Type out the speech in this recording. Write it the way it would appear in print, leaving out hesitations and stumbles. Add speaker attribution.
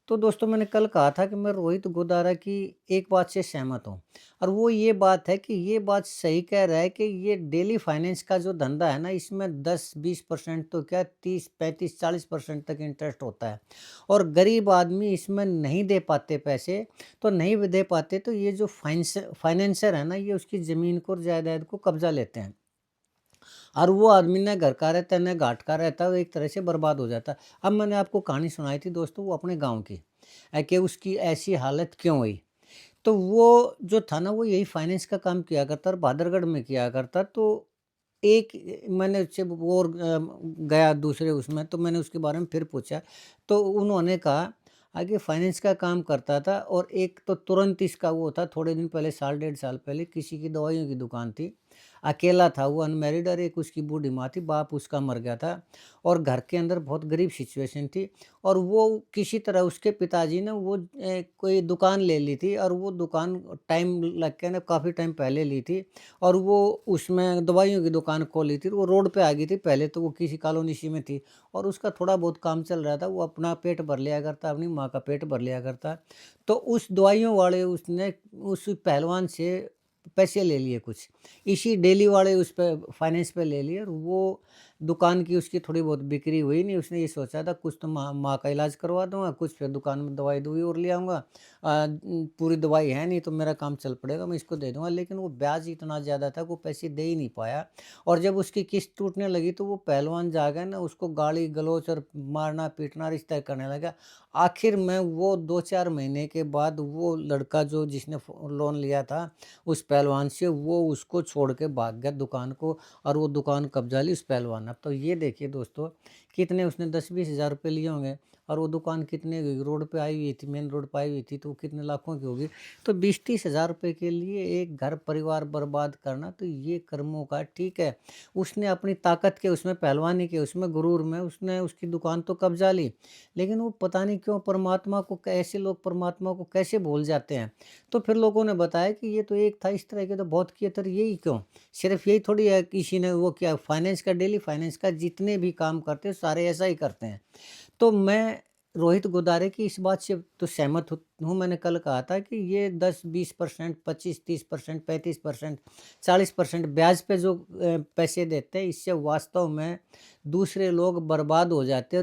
Speaker 1: तो दोस्तों मैंने कल कहा था कि मैं रोहित गोदारा की एक बात से सहमत हूँ और वो ये बात है कि ये बात सही कह रहा है कि ये डेली फाइनेंस का जो धंधा है ना इसमें 10-20% तो क्या 30-35-40% तक इंटरेस्ट होता है और गरीब आदमी इसमें नहीं दे पाते पैसे तो नहीं भी दे पाते तो ये जो फाइनेंसर है ना ये उसकी ज़मीन को और जायदाद को कब्जा लेते हैं और वो आदमी ना घर का रहता है, ना घाट का रहता है, वो एक तरह से बर्बाद हो जाता है। अब मैंने आपको कहानी सुनाई थी दोस्तों वो अपने गाँव की कि उसकी ऐसी हालत क्यों हुई? तो वो जो था ना वो यही फाइनेंस का काम किया करता और बहादुरगढ़ में किया करता। तो एक मैंने उससे वो और गया दूसरे उसमें तो मैंने उसके बारे में फिर पूछा, तो उन्होंने कहा कि फाइनेंस का काम करता था और एक तो तुरंत इसका वो था थोड़े दिन पहले साल डेढ़ साल पहले किसी की दवाइयों की दुकान थी। अकेला था वो अनमैरिड और एक उसकी बूढ़ी माँ थी, बाप उसका मर गया था और घर के अंदर बहुत गरीब सिचुएशन थी और वो किसी तरह उसके पिताजी ने वो कोई दुकान ले ली थी और वो दुकान टाइम लग के ना काफ़ी टाइम पहले ली थी और वो उसमें दवाइयों की दुकान खोली थी, वो रोड पे आ गई थी, पहले तो वो किसी कॉलोनी सी में थी और उसका थोड़ा बहुत काम चल रहा था, वो अपना पेट भर लिया करता, अपनी माँ का पेट भर लिया करता। तो उस दवाइयों वाले उसने उस पहलवान से पैसे ले लिए कुछ, इसी डेली वाले उस पे फाइनेंस पे ले लिए और वो दुकान की उसकी थोड़ी बहुत बिक्री हुई नहीं, उसने ये सोचा था कुछ तो माँ माँ का इलाज करवा दूँगा, कुछ फिर दुकान में दवाई-दूई और ले आऊँगा। पूरी दवाई है नहीं तो मेरा काम चल पड़ेगा, मैं इसको दे दूँगा, लेकिन वो ब्याज इतना ज़्यादा था कि वो पैसे दे ही नहीं पाया और जब उसकी किस्त टूटने लगी तो वो पहलवान जागा ना उसको गाली-गलौच और मारना-पीटना और इस तरह करने लगा। आखिर में वो 2-4 महीने के बाद वो लड़का जो जिसने लोन लिया था उस पहलवान से, वो उसको छोड़ के भाग गया दुकान को और वो दुकान कब्जा ली उस पहलवान ने। अब तो ये देखिए दोस्तों कितने उसने 10-20 हज़ार रुपए लिए होंगे और वो दुकान कितने की रोड पे आई हुई थी, मेन रोड पे आई हुई थी तो वो कितने लाखों की होगी। तो 20-30 हज़ार रुपए के लिए एक घर परिवार बर्बाद करना तो ये कर्मों का ठीक है। उसने अपनी ताकत के उसमें पहलवानी के उसमें गुरूर में उसने उसकी दुकान तो कब्जा ली, लेकिन वो पता नहीं क्यों परमात्मा को ऐसे लोग परमात्मा को कैसे भूल जाते हैं। तो फिर लोगों ने बताया कि ये तो एक था इस तरह के तो बहुत किए थे यही क्यों? सिर्फ़ यही थोड़ी है किसी ने वो किया फाइनेंस का डेली फाइनेंस का जितने भी काम करते हैं सारे ऐसा ही करते हैं। तो मैं रोहित गोदारे की इस बात से तो सहमत हूँ मैंने कल कहा था कि ये 10-20% 25-30% 35% 40% ब्याज पे जो पैसे देते हैं इससे वास्तव में दूसरे लोग बर्बाद हो जाते हैं।